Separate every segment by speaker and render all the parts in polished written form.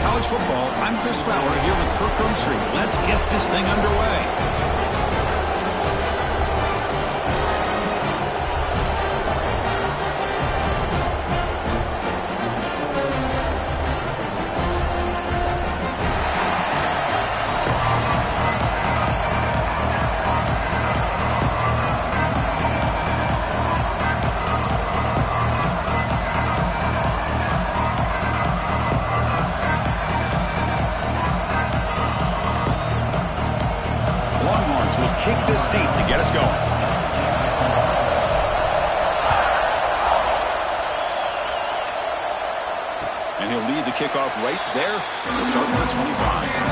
Speaker 1: college football. I'm Chris Fowler here with Kirk Herbstreit. Let's get this thing underway. Will kick this deep to get us going. And he'll lead the kickoff right there. We'll start with a 25.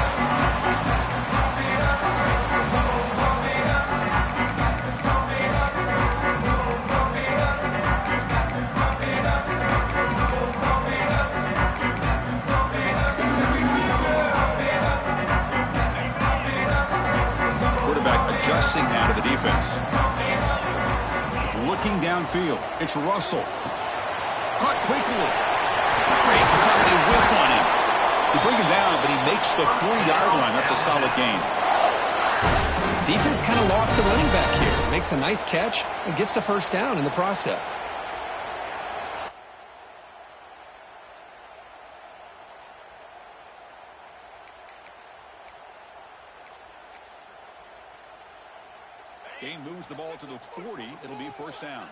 Speaker 1: Adjusting now to the defense. Looking downfield. It's Russell. Caught quickly. Great. Caught a whiff on him. They bring him down, but he makes the 40-yard line. That's a solid gain.
Speaker 2: Defense kind of lost the running back here. Makes a nice catch and gets the first down in the process.
Speaker 1: Gain moves the ball to the 40. It'll be first down.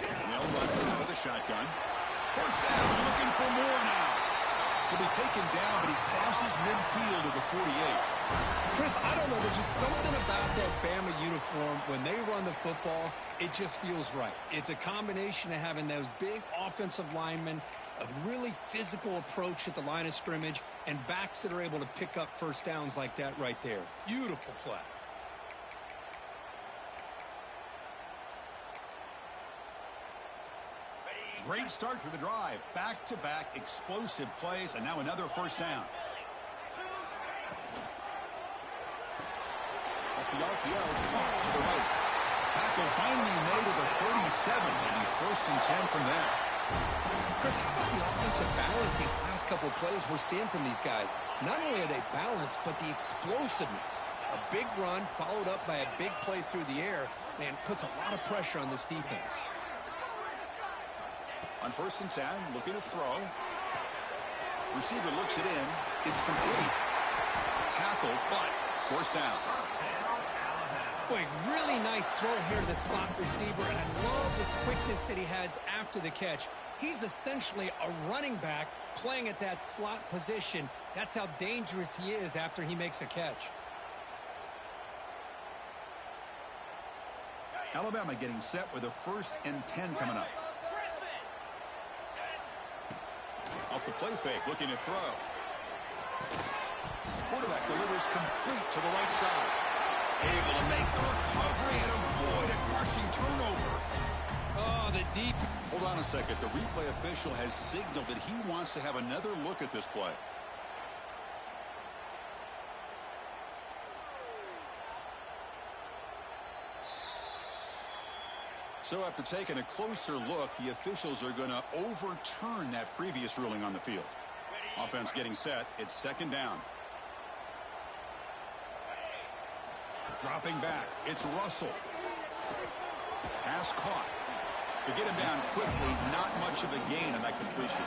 Speaker 1: They'll run out of the shotgun. First down, looking for more now. He'll be taken down, but he crosses midfield to the 48.
Speaker 2: Chris, I don't know. There's just something about that Bama uniform. When they run the football, it just feels right. It's a combination of having those big offensive linemen, a really physical approach at the line of scrimmage, and backs that are able to pick up first downs like that right there. Beautiful play.
Speaker 1: Great start to the drive. Back-to-back explosive plays, and now another first down. Off the RPO, caught to the right. Tackle finally made at the 37, and first and 10 from there.
Speaker 2: Chris, how about the offensive balance these last couple of plays we're seeing from these guys? Not only are they balanced, but the explosiveness. A big run followed up by a big play through the air, man, puts a lot of pressure on this defense.
Speaker 1: On first and 10, looking to throw. Receiver looks it in. It's complete. Tackle, but first down.
Speaker 2: Boy, really nice throw here to the slot receiver, and I love the quickness that he has after the catch. He's essentially a running back playing at that slot position. That's how dangerous he is after he makes a catch.
Speaker 1: Alabama getting set with a first and 10 coming up. Off the play fake, looking to throw. Quarterback delivers complete to the right side. Able to make the recovery and avoid a crushing turnover.
Speaker 2: Oh, the defense.
Speaker 1: Hold on a second. The replay official has signaled that he wants to have another look at this play. So after taking a closer look, the officials are going to overturn that previous ruling on the field. Offense getting set. It's second down. Dropping back. It's Russell. Pass caught. To get him down quickly, not much of a gain on that completion.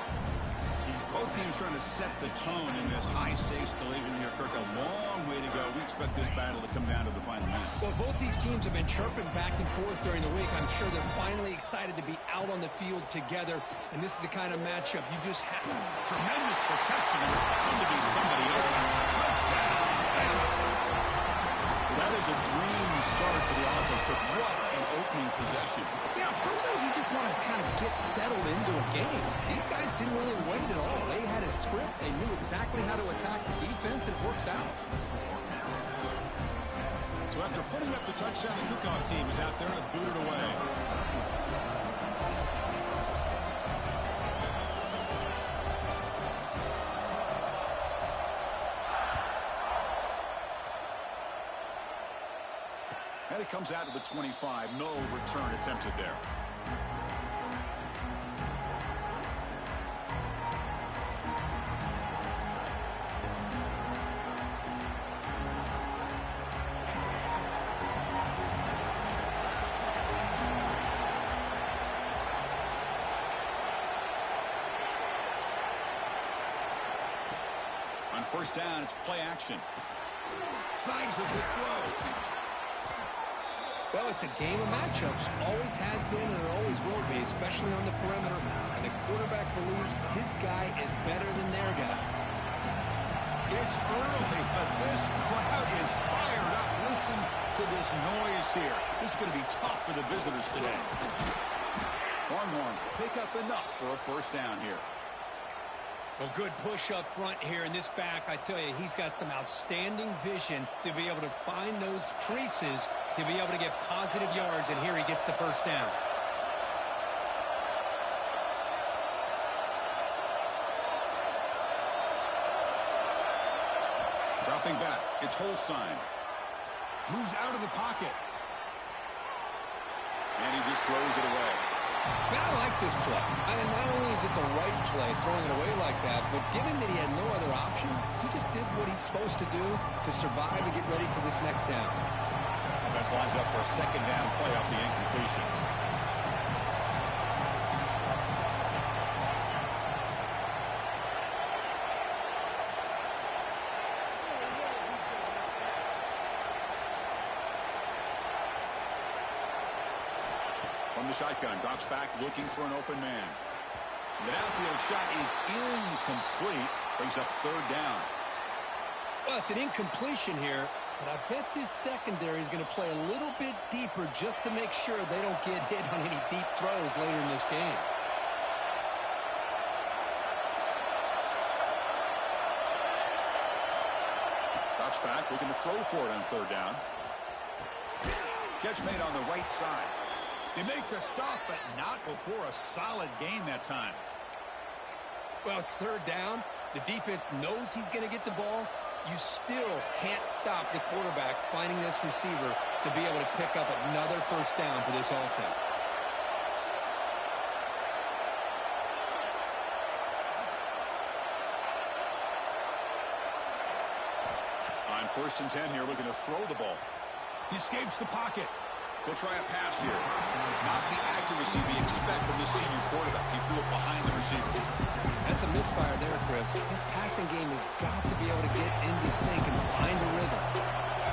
Speaker 1: Both teams trying to set the tone in this high-stakes collision here, Kirk. A long way to go. We expect this battle to come down to the final minutes.
Speaker 2: Well, both these teams have been chirping back and forth during the week. I'm sure they're finally excited to be out on the field together, and this is the kind of matchup you just have.
Speaker 1: Tremendous protection. There's bound to be somebody open. Touchdown. That is a dream start for the offense, but what an opening possession.
Speaker 2: Yeah, sometimes you just want to kind of get settled into a game. These guys didn't really wait at all. They had a script. They knew exactly how to attack the defense, and it works out.
Speaker 1: So after putting up the touchdown, the kickoff team is out there to boot it away. And it comes out to the 25. No return attempted there. On first down, it's play action. Slides a good throw.
Speaker 2: Well, it's a game of matchups. Always has been and it always will be, especially on the perimeter. And the quarterback believes his guy is better than their guy.
Speaker 1: It's early, but this crowd is fired up. Listen to this noise here. This is going to be tough for the visitors today. Longhorns pick up enough for a first down here.
Speaker 2: Well, good push up front here in this back. I tell you, he's got some outstanding vision to be able to find those creases, to be able to get positive yards, and here he gets the first down.
Speaker 1: Dropping back, it's Holstein. Moves out of the pocket. And he just throws it away.
Speaker 2: Man, I like this play. Not only is it the right play, throwing it away like that, but given that he had no other option, he just did what he's supposed to do to survive and get ready for this next down.
Speaker 1: Offense lines up for a second down play off the incompletion. From the shotgun, drops back, looking for an open man. The downfield shot is incomplete. Brings up third down.
Speaker 2: Well, it's an incompletion here, but I bet this secondary is going to play a little bit deeper just to make sure they don't get hit on any deep throws later in this game.
Speaker 1: Drops back, looking to throw for it on third down. Catch made on the right side. They make the stop, but not before a solid gain that time.
Speaker 2: Well, it's third down. The defense knows he's going to get the ball. You still can't stop the quarterback finding this receiver to be able to pick up another first down for this offense.
Speaker 1: On 1st and 10 here, looking to throw the ball. He escapes the pocket. He'll try a pass here. Not the accuracy they expect from this senior quarterback. He threw it behind the receiver.
Speaker 2: That's a misfire there, Chris. This passing game has got to be able to get into sync and find a rhythm.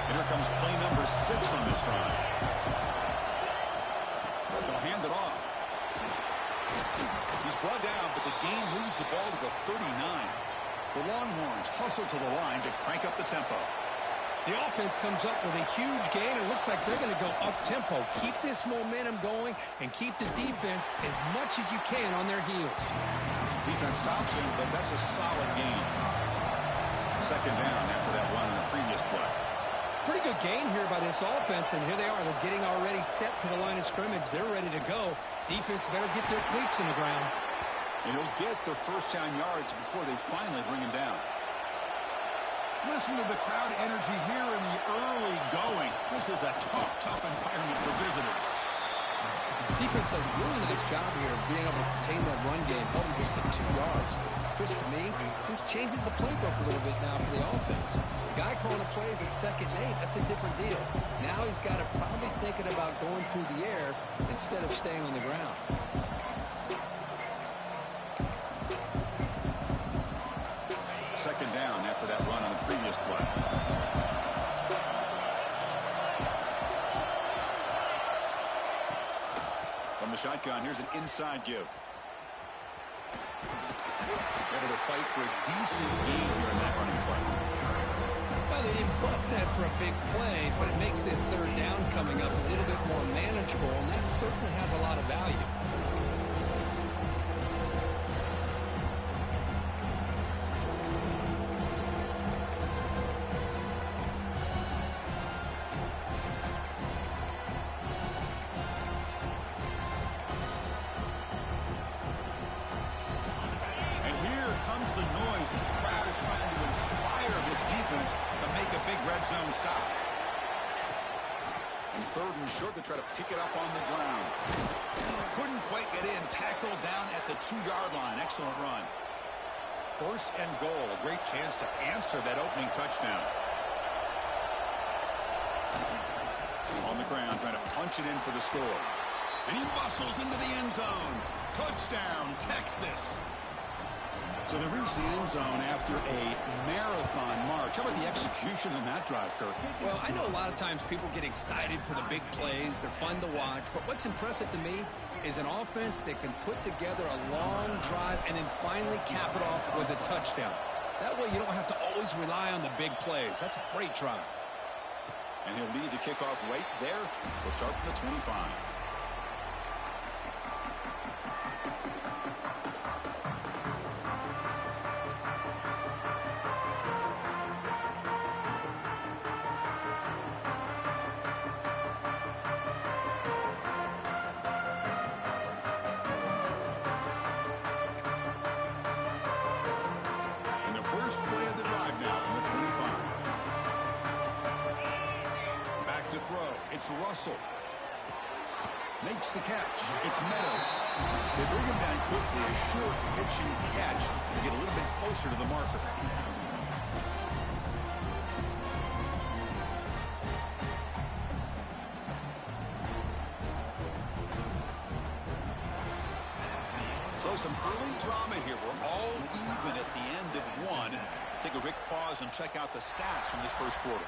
Speaker 1: And here comes play number 6 on this drive. They'll hand it off. He's brought down, but the game moves the ball to the 39. The Longhorns hustle to the line to crank up the tempo.
Speaker 2: The offense comes up with a huge gain. It looks like they're going to go up-tempo. Keep this momentum going and keep the defense as much as you can on their heels.
Speaker 1: Defense stops him, but that's a solid gain. Second down after that run in the previous play.
Speaker 2: Pretty good gain here by this offense, and here they are. They're getting already set to the line of scrimmage. They're ready to go. Defense better get their cleats in the ground.
Speaker 1: And he'll get the first down yards before they finally bring him down. Listen to the crowd energy here in the early going. This is a tough environment for visitors.
Speaker 2: Defense does a really nice job here of being able to contain that run game, held him just to 2 yards. Chris, to me, this changes the playbook a little bit now for the offense. The guy calling the plays at 2nd and 8, that's a different deal. Now he's got to probably thinking about going through the air instead of staying on the ground.
Speaker 1: Second down after that run on the previous play. From the shotgun, here's an inside give. Able to fight for a decent gain here in that running play.
Speaker 2: Well, they didn't bust that for a big play, but it makes this third down coming up a little bit more manageable, and that certainly has a lot of value.
Speaker 1: The noise. This crowd is trying to inspire this defense to make a big red zone stop. And 3rd and short, they try to pick it up on the ground. Couldn't quite get in. Tackled down at the 2-yard line. Excellent run. 1st and goal. A great chance to answer that opening touchdown. On the ground, trying to punch it in for the score. And he muscles into the end zone. Touchdown, Texas. So they reach the end zone after a marathon march. How about the execution on that drive, Kirk?
Speaker 2: Well, I know a lot of times people get excited for the big plays. They're fun to watch. But what's impressive to me is an offense that can put together a long drive and then finally cap it off with a touchdown. That way you don't have to always rely on the big plays. That's a great drive.
Speaker 1: And he'll lead the kickoff right there. We'll start from the 25. First play of the drive now from the 25. Back to throw. It's Russell. Makes the catch. It's Meadows. They bring him down quickly. A short pitch and catch to get a little bit closer to the marker. So some early drama here. We're all even at the end of one. Let's take a quick pause and check out the stats from this first quarter.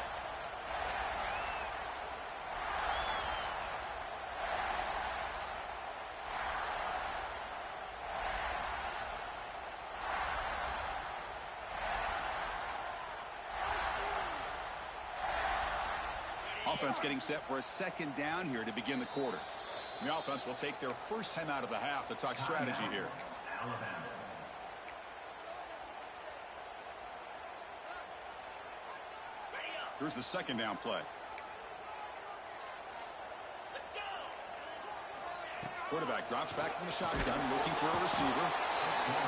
Speaker 1: Offense getting set for a 2nd down here to begin the quarter. The offense will take their first time out of the half to talk strategy here. Here's the 2nd down play. Quarterback drops back from the shotgun, looking for a receiver.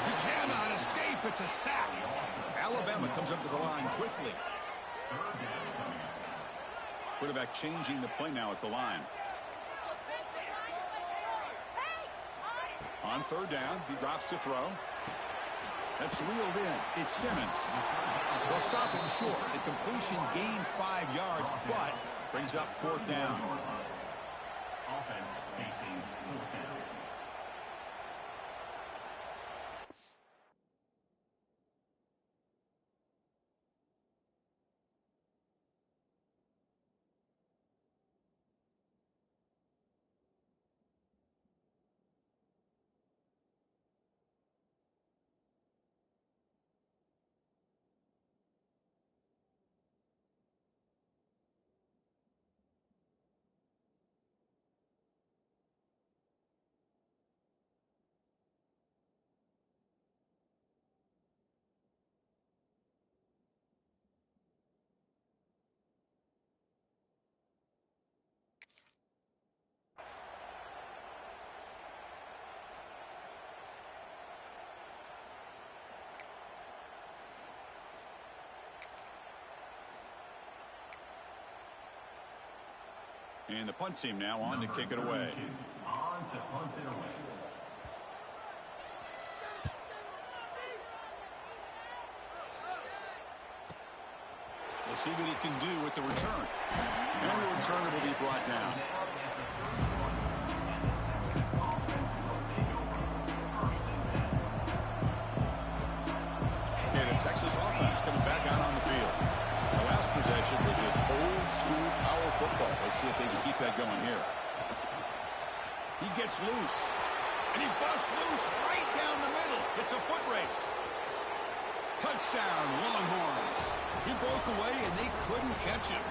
Speaker 1: He cannot escape. It's a sack. Alabama comes up to the line quickly. Quarterback changing the play now at the line. On 3rd down, he drops to throw. That's reeled in. It's Simmons. They'll stop him short. The completion gained 5 yards, but brings up 4th down.
Speaker 3: Offense facing 4th down.
Speaker 1: And the punt team now on to kick it away.
Speaker 3: On to punt it away.
Speaker 1: We'll see what he can do with the return. And the returner will be brought down. Okay, the Texas offense comes back out on the field. The last possession was just old school power football. Let's see if they can keep that going here. He gets loose. And he busts loose right down the middle. It's a foot race. Touchdown, Longhorns. He broke away and they couldn't catch him.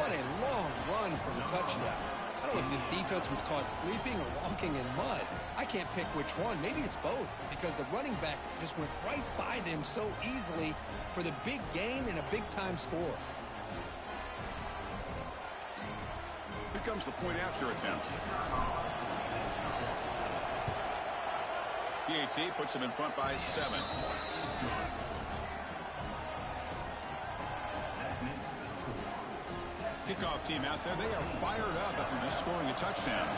Speaker 2: What a long run for the touchdown. I don't know if this defense was caught sleeping or walking in mud. I can't pick which one. Maybe it's both, because the running back just went right by them so easily for the big gain and a big-time score.
Speaker 1: Here comes the point after attempt. PAT puts him in front by 7. Kickoff team out there, they are fired up after just scoring a touchdown.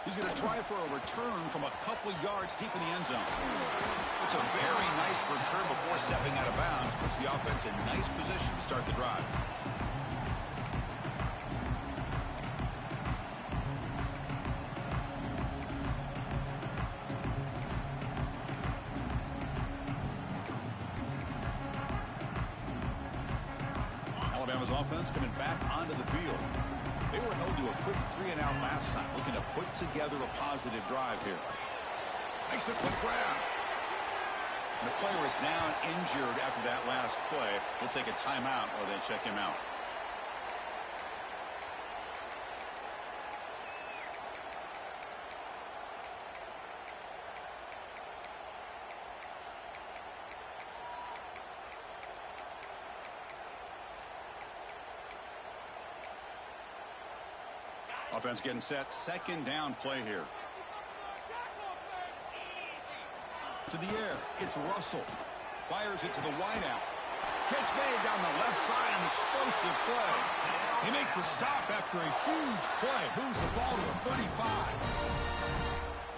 Speaker 1: He's going to try for a return from a couple yards deep in the end zone. It's a very nice return before stepping out of bounds. Puts the offense in nice position to start the drive. Alabama's offense coming back onto the field. They were held to a quick 3-and-out last time, looking to put together a positive drive here. Makes a quick grab. And the player is down injured after that last play. We'll take a timeout while they check him out. Offense getting set. Second down play here. To the air. It's Russell. Fires it to the wideout. Catch made down the left side. An explosive play. They make the stop after a huge play. Moves the ball to the 35.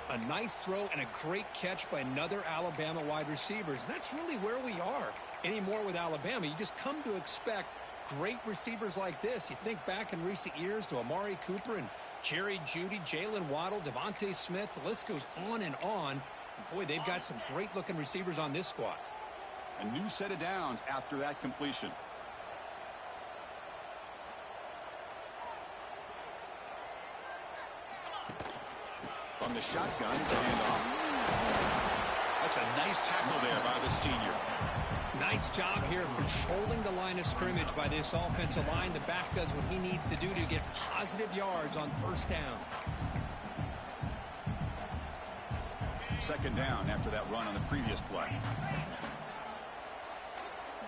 Speaker 2: A nice throw and a great catch by another Alabama wide receivers. That's really where we are anymore with Alabama. You just come to expect great receivers like this. You think back in recent years to Amari Cooper and Jerry Jeudy, Jalen Waddle, Devontae Smith. The list goes on and on. And boy, they've got some great-looking receivers on this squad.
Speaker 1: A new set of downs after that completion. From the shotgun, it's a handoff. That's a nice tackle there by the senior.
Speaker 2: Nice job here of controlling the line of scrimmage by this offensive line. The back does what he needs to do to get positive yards on first down.
Speaker 1: Second down after that run on the previous play.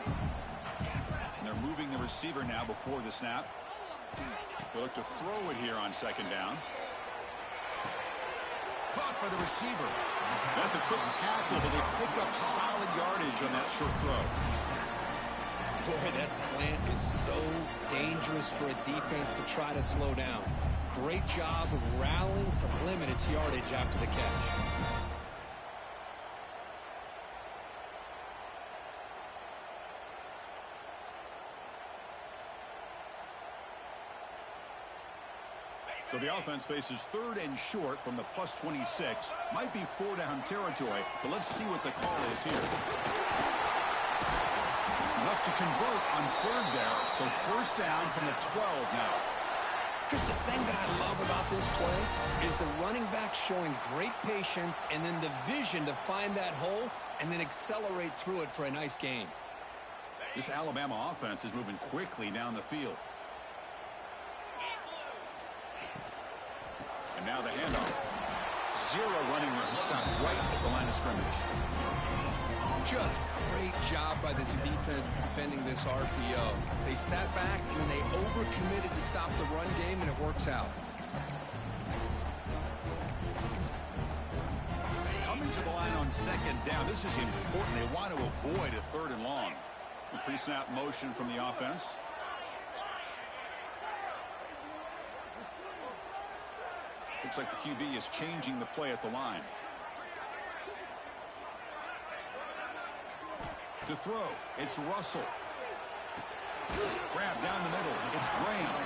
Speaker 1: And they're moving the receiver now before the snap. They look to throw it here on second down. Caught by the receiver. That's a quick tackle, but they pick up solid yardage on that short throw.
Speaker 2: Boy, that slant is so dangerous for a defense to try to slow down. Great job of rallying to limit its yardage after the catch.
Speaker 1: So the offense faces third and short from the plus 26. Might be 4-down territory, but let's see what the call is here. Enough to convert on third there. So first down from the 12 now.
Speaker 2: Chris, the thing that I love about this play is the running back showing great patience and then the vision to find that hole and then accelerate through it for a nice gain.
Speaker 1: This Alabama offense is moving quickly down the field. And now the handoff. Zero running room. Stopped right at the line of scrimmage.
Speaker 2: Just great job by this defense defending this RPO. They sat back and then they overcommitted to stop the run game, and it works out.
Speaker 1: Coming to the line on second down. This is important. They want to avoid a third and long. A pre-snap motion from the offense. Looks like the QB is changing the play at the line. To throw, it's Russell. Grab down the middle, it's Brown.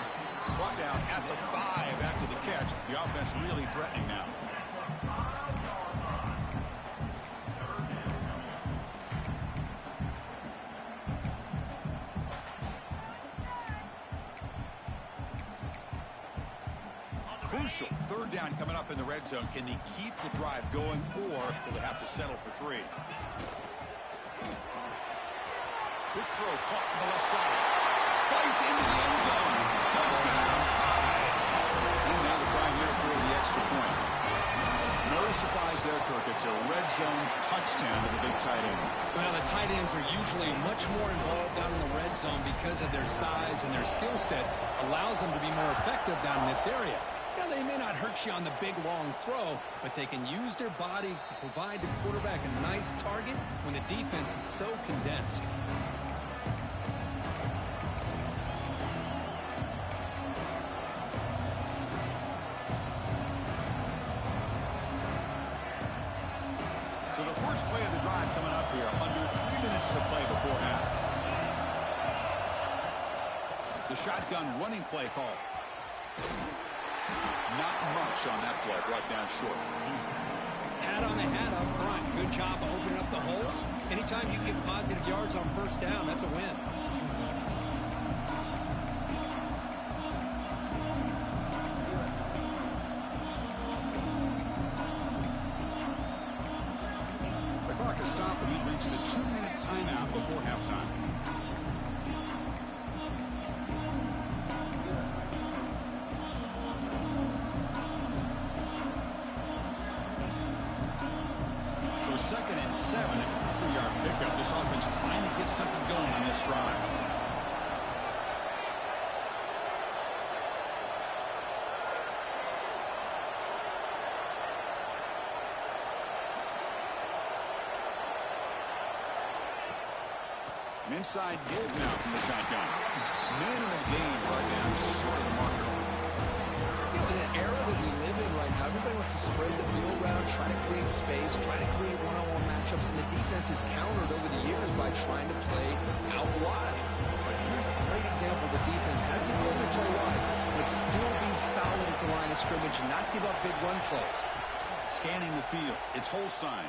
Speaker 1: Brought down at the 5 after the catch. The offense really threatening now. Crucial. Third down coming up in the red zone. Can they keep the drive going, or will they have to settle for 3? Good throw, caught to the left side. Fights into the end zone. Touchdown, tie. And now the try here for the extra point. No surprise there, Kirk. It's a red zone touchdown to the big tight end.
Speaker 2: Well, the tight ends are usually much more involved down in the red zone because of their size, and their skill set allows them to be more effective down in this area. You they may not hurt you on the big, long throw, but they can use their bodies to provide the quarterback a nice target when the defense is so condensed.
Speaker 1: So the first play of the drive coming up here, under 3 minutes to play before half. The shotgun running play call. Not much on that play, brought down short.
Speaker 2: Hat on the hat up front. Good job opening up the holes. Anytime you get positive yards on first down, that's a win.
Speaker 1: The clock has stopped and we've reached the 2-minute timeout before halftime. So 2nd and 7, 3-yard pickup. This offense trying to get something going on this drive. An inside give now from the shotgun. Minimal gain right now, short of the marker.
Speaker 2: You know, in an era that we live in right now, everybody wants to spread the field around, try to create space, try to create one-on-one matchups, and the defense is countered over the years by trying to play out wide. But here's a great example. The defense has the ability to play wide, but still be solid at the line of scrimmage and not give up big run plays.
Speaker 1: Scanning the field, it's Holstein.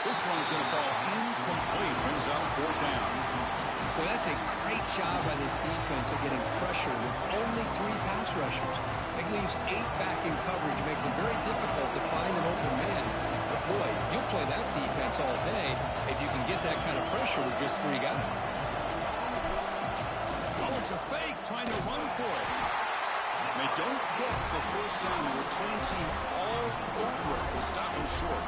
Speaker 1: This one's going to fall incomplete. Brings up 4th down.
Speaker 2: Well, that's a great job by this defense of getting pressure with only 3 pass rushers. It leaves 8 back in coverage. It makes it very difficult to find an open man. But, boy, you'll play that defense all day if you can get that kind of pressure with just 3 guys.
Speaker 1: Oh, it's a fake, trying to run for it. They don't get the first down. The return team all over it to stop him short.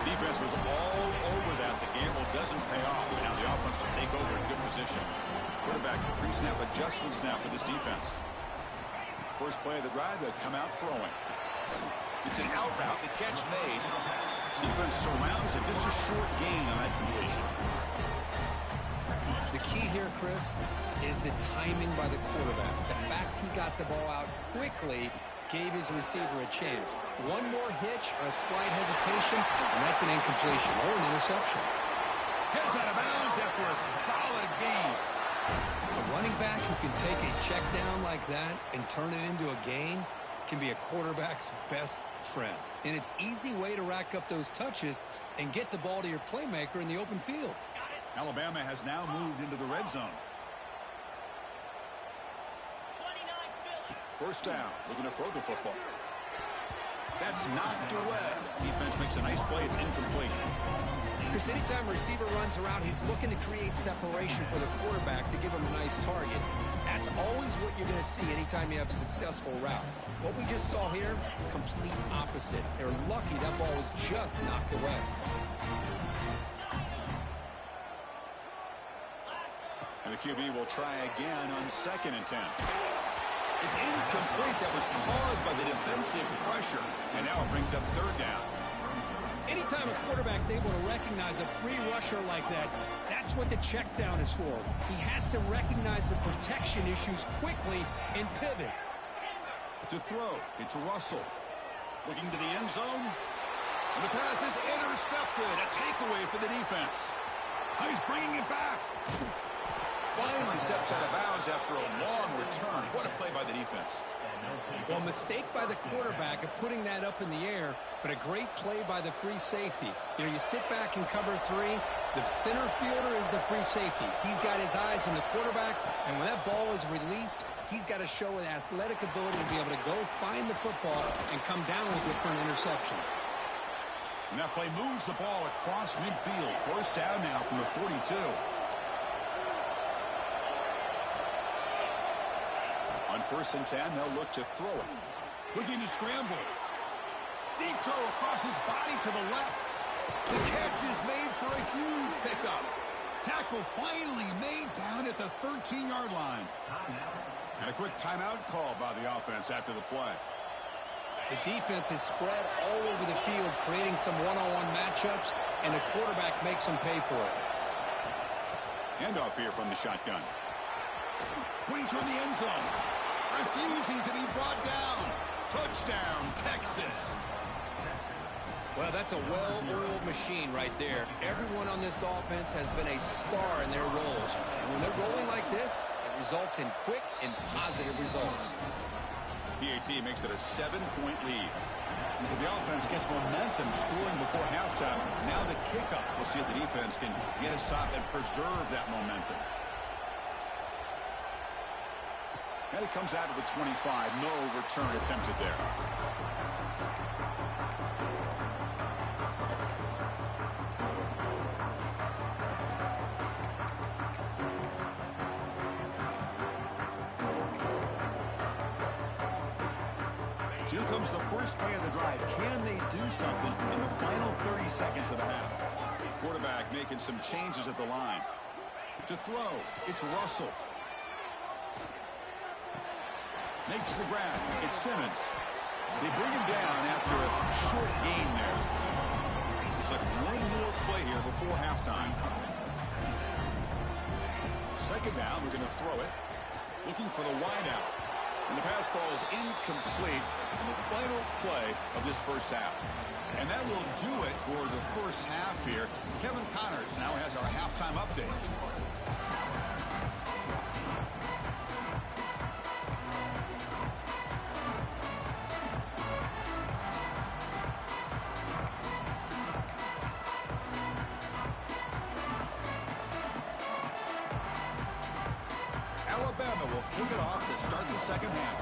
Speaker 1: Defense was all over that. The gamble doesn't pay off. Now the offense will take over in good position. Quarterback pre-snap adjustments now for this defense. First play of the drive, they come out throwing. It's an out route. The catch made. Defense surrounds it. Just a short gain on that completion.
Speaker 2: The key here, Chris, is the timing by the quarterback. The fact he got the ball out quickly gave his receiver a chance. One more hitch or a slight hesitation, and that's an incompletion or an interception.
Speaker 1: Heads out of bounds after a solid gain.
Speaker 2: A running back who can take a check down like that and turn it into a gain can be a quarterback's best friend. And it's an easy way to rack up those touches and get the ball to your playmaker in the open field.
Speaker 1: Alabama has now moved into the red zone. First down, looking to throw the football. That's knocked away. Defense makes a nice play. It's incomplete.
Speaker 2: Because anytime a receiver runs around, he's looking to create separation for the quarterback to give him a nice target. That's always what you're going to see anytime you have a successful route. What we just saw here, complete opposite. They're lucky that ball was just knocked away.
Speaker 1: And the QB will try again on 2nd and 10. It's incomplete. That was caused by the defensive pressure. And now it brings up 3rd down.
Speaker 2: Anytime a quarterback's able to recognize a free rusher like that, that's what the check down is for. He has to recognize the protection issues quickly and pivot.
Speaker 1: To throw, it's Russell. Looking to the end zone. And the pass is intercepted. A takeaway for the defense. Oh, he's bringing it back. Finally steps out of bounds after a long return. What a play by the defense.
Speaker 2: Well, mistake by the quarterback of putting that up in the air, but a great play by the free safety. You know, you sit back in cover 3. The center fielder is the free safety. He's got his eyes on the quarterback, and when that ball is released, he's got to show an athletic ability to be able to go find the football and come down with it for an interception.
Speaker 1: And that play moves the ball across midfield. First down now from the 42. On 1st and 10, they'll look to throw it. Looking to scramble. Deep throw across his body to the left. The catch is made for a huge pickup. Tackle finally made down at the 13-yard line. And a quick timeout call by the offense after the play.
Speaker 2: The defense is spread all over the field, creating some one-on-one matchups, and the quarterback makes them pay for it.
Speaker 1: Handoff here from the shotgun. Pointing toward the end zone. Refusing to be brought down. Touchdown, Texas.
Speaker 2: Well, that's a well-oiled machine right there. Everyone on this offense has been a star in their roles. And when they're rolling like this, it results in quick and positive results.
Speaker 1: PAT makes it a 7-point lead. So the offense gets momentum scoring before halftime. Now the kickoff. We'll see if the defense can get a stop and preserve that momentum. And it comes out of the 25. No return attempted there. Here comes the first play of the drive. Can they do something in the final 30 seconds of the half? Quarterback making some changes at the line. To throw, it's Russell. Makes the grab. It's Simmons. They bring him down after a short gain there. Looks like one more play here before halftime. Second down, we're going to throw it. Looking for the wideout. And the pass falls incomplete in the final play of this first half. And that will do it for the first half here. Kevin Connors now has our halftime update. Alabama will kick it off to start the second half.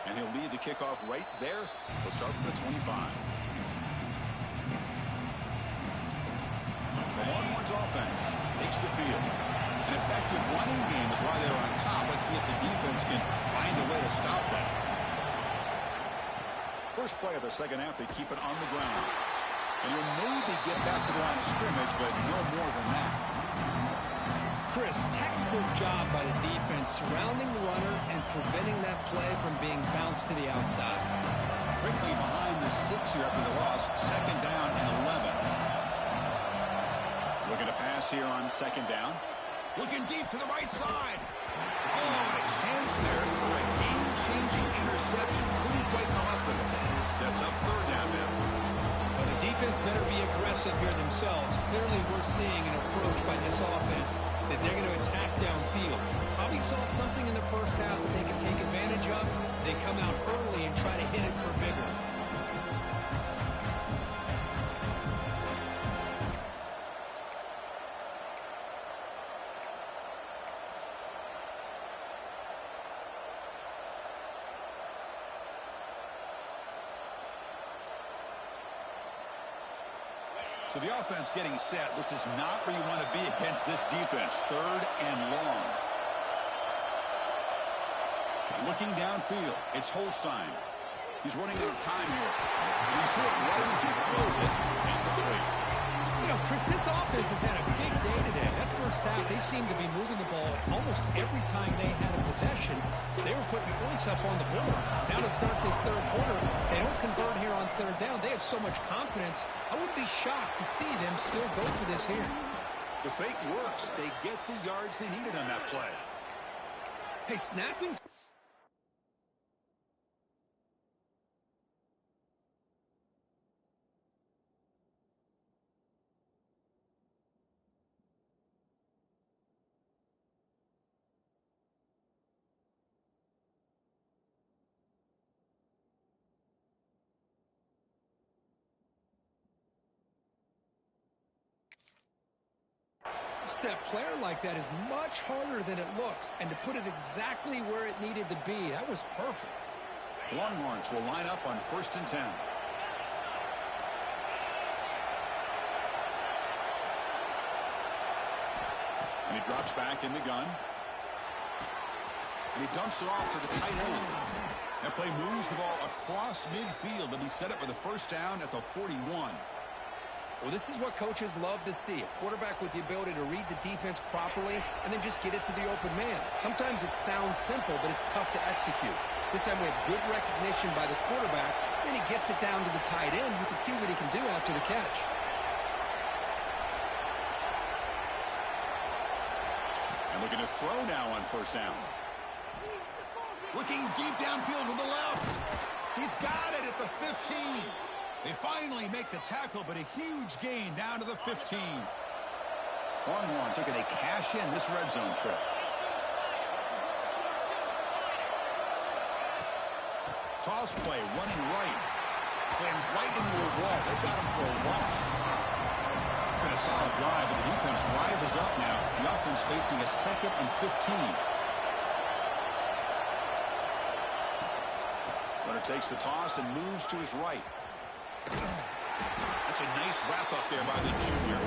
Speaker 1: And he'll lead the kickoff right there. He'll start from the 25. The Longhorns offense takes the field. An effective running game is why they're on top. Let's see if the defense can find a way to stop that. First play of the second half, they keep it on the ground. And he'll maybe get back to the line of scrimmage, but no more than that.
Speaker 2: Chris, textbook job by the defense surrounding the runner and preventing that play from being bounced to the outside.
Speaker 1: Quickly behind the sticks here after the loss. Second down and 11. Looking to pass here on second down. Looking deep to the right side. Oh, and a chance there for a game-changing interception. Couldn't quite come up with it. Sets up third down now.
Speaker 2: Well, the defense better be aggressive here themselves. Clearly, we're seeing an approach by this offense that they're going to attack downfield. Probably saw something in the first half that they can take advantage of. They come out early and try to hit it for bigger.
Speaker 1: So the offense getting set. This is not where you want to be against this defense. Third and long. Looking downfield. It's Holstein. He's running out of time here. And he's hit right as he throws it. Incomplete.
Speaker 2: You know, Chris, this offense has had a big day today. That first half, they seemed to be moving the ball almost every time they had a possession. They were putting points up on the board. Now to start this third quarter, they don't convert here on third down. They have so much confidence. I would be shocked to see them still go for this here.
Speaker 1: The fake works. They get the yards they needed on that play.
Speaker 2: Hey, snapping. Set player like that is much harder than it looks, and to put it exactly where it needed to be, that was perfect.
Speaker 1: Longhorns will line up on 1st and 10. And he drops back in the gun. And he dumps it off to the tight end. That play moves the ball across midfield to be set up for the first down at the 41.
Speaker 2: Well, this is what coaches love to see. A quarterback with the ability to read the defense properly and then just get it to the open man. Sometimes it sounds simple, but it's tough to execute. This time we have good recognition by the quarterback. Then he gets it down to the tight end. You can see what he can do after the catch.
Speaker 1: And looking to throw now on first down. Looking deep downfield to the left. He's got it at the 15. They finally make the tackle, but a huge gain down to the 15. Longhorns looking to cash in this red zone trip. Toss play, running right. Slams right into a wall. They've got him for a loss. Been a solid drive, but the defense rises up now. The offense facing a 2nd and 15. Runner takes the toss and moves to his right. That's a nice wrap up there by the junior.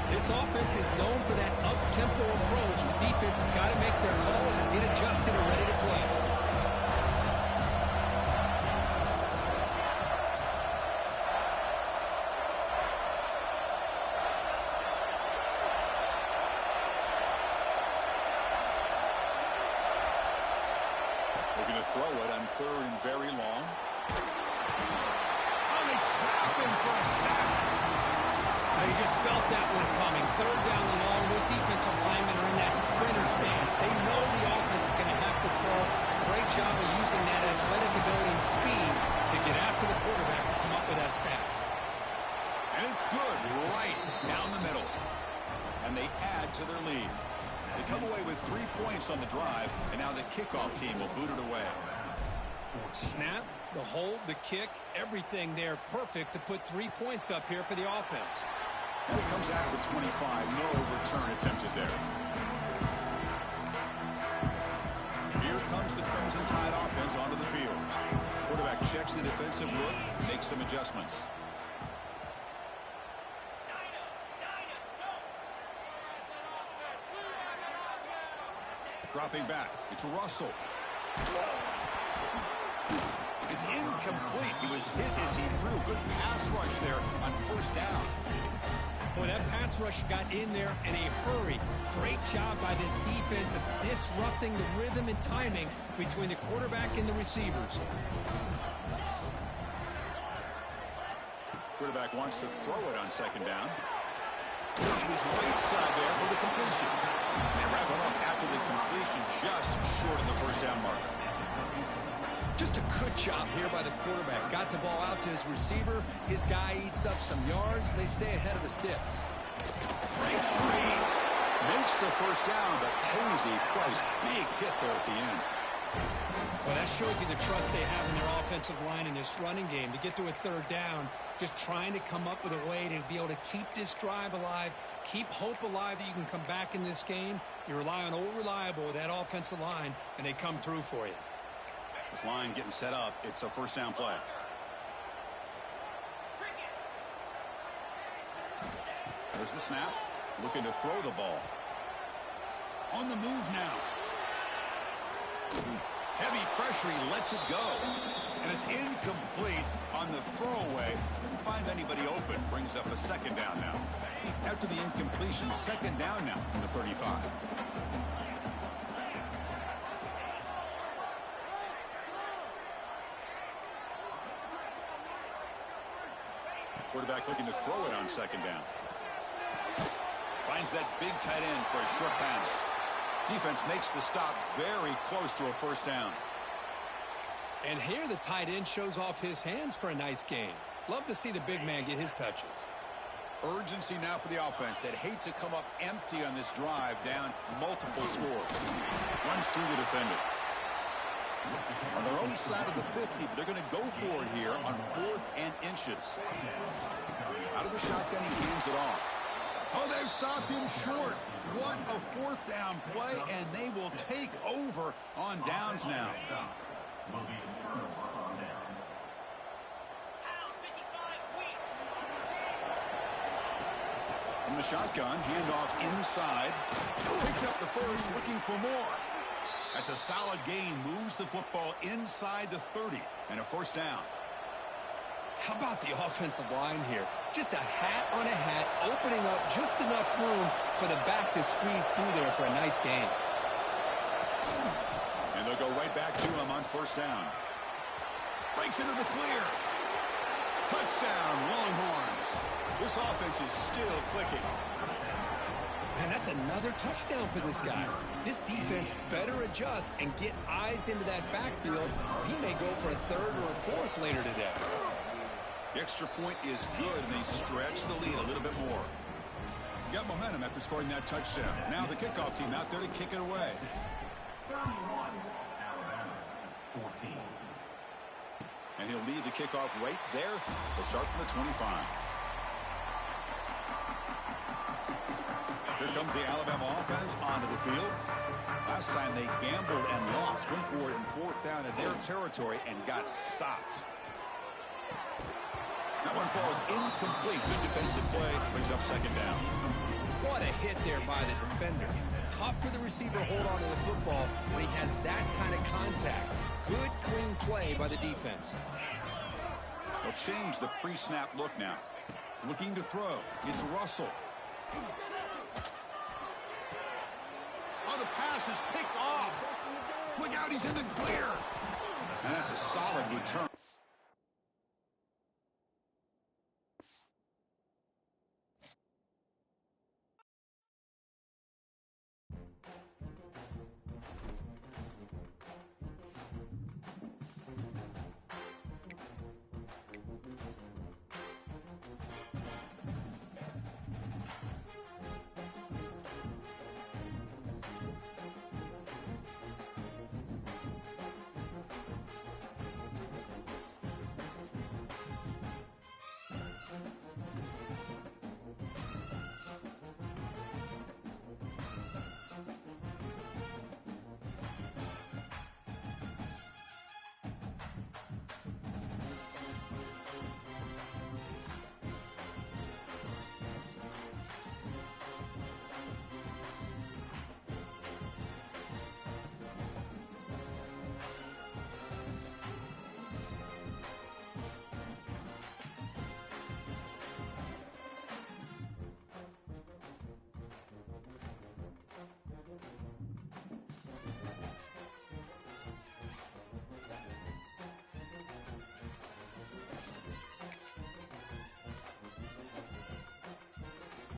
Speaker 2: This offense is known for that up-tempo approach. The defense has got to make their calls and get adjusted and ready to play.
Speaker 1: Looking to throw it on 3rd and very long. Trap him for a sack.
Speaker 2: Now you just felt that one coming. 3rd down and long. Those defensive linemen are in that sprinter stance. They know the offense is going to have to throw. Great job of using that athletic ability and speed to get after the quarterback to come up with that sack.
Speaker 1: And it's good right down the middle. And they add to their lead. They come away with 3 points on the drive, and now the kickoff team will boot it away.
Speaker 2: Snap, the hold, the kick, everything there perfect to put 3 points up here for the offense.
Speaker 1: And it comes out with 25. No return attempted there. Here comes the Crimson Tide offense onto the field. Quarterback checks the defensive look, makes some adjustments. Dropping back, it's Russell. It's incomplete. He was hit as he threw. Good pass rush there on first down.
Speaker 2: Boy, that pass rush got in there in a hurry. Great job by this defense of disrupting the rhythm and timing between the quarterback and the receivers.
Speaker 1: Quarterback wants to throw it on 2nd down. Just to his right side there for the completion. They wrap him up after the completion, just short of the first down marker.
Speaker 2: Just a good job here by the quarterback. Got the ball out to his receiver. His guy eats up some yards. They stay ahead of the sticks.
Speaker 1: Breaks free. Makes the first down, but pays a price. Big hit there at the end.
Speaker 2: Well, that shows you the trust they have in their offensive line in this running game. To get to a 3rd down, just trying to come up with a way to be able to keep this drive alive, keep hope alive that you can come back in this game. You rely on Old Reliable with that offensive line, and they come through for you.
Speaker 1: This line getting set up. It's a first down play. There's the snap. Looking to throw the ball. On the move now. Heavy pressure. He lets it go. And it's incomplete on the throwaway. Didn't find anybody open. Brings up a 2nd down now. After the incompletion, 2nd down now from the 35. Quarterback looking to throw it on 2nd down. Finds that big tight end for a short pass. Defense makes the stop very close to a first down.
Speaker 2: And here the tight end shows off his hands for a nice game. Love to see the big man get his touches.
Speaker 1: Urgency now for the offense that hate to come up empty on this drive, down multiple scores. Runs through the defender. On their own side of the 50, but they're going to go for it here on 4th and inches. Out of the shotgun, he hands it off. Oh, they've stopped him short. What a 4th down play, and they will take over on downs now. From the shotgun, handoff inside. Picks up the first, looking for more. That's a solid gain. Moves the football inside the 30 and a first down.
Speaker 2: How about the offensive line here? Just a hat on a hat, opening up just enough room for the back to squeeze through there for a nice gain.
Speaker 1: And they'll go right back to him on first down. Breaks into the clear. Touchdown, Longhorns. This offense is still clicking.
Speaker 2: Man, that's another touchdown for this guy. This defense better adjust and get eyes into that backfield. He may go for a third or a fourth later today.
Speaker 1: The extra point is good, and they stretch the lead a little bit more. Got momentum after scoring that touchdown. Now the kickoff team out there to kick it away.
Speaker 3: 31, Alabama, 14.
Speaker 1: And he'll leave the kickoff right there. He'll start from the 25. Here comes the Alabama offense onto the field. Last time they gambled and lost. Went for it in fourth down in their territory and got stopped. That one falls incomplete. Good defensive play. Brings up second down.
Speaker 2: What a hit there by the defender. Tough for the receiver to hold on to the football when he has that kind of contact. Good, clean play by the defense.
Speaker 1: They'll change the pre-snap look now. Looking to throw. It's Russell. Oh, the pass is picked off. Look out, he's in the clear. And that's a solid return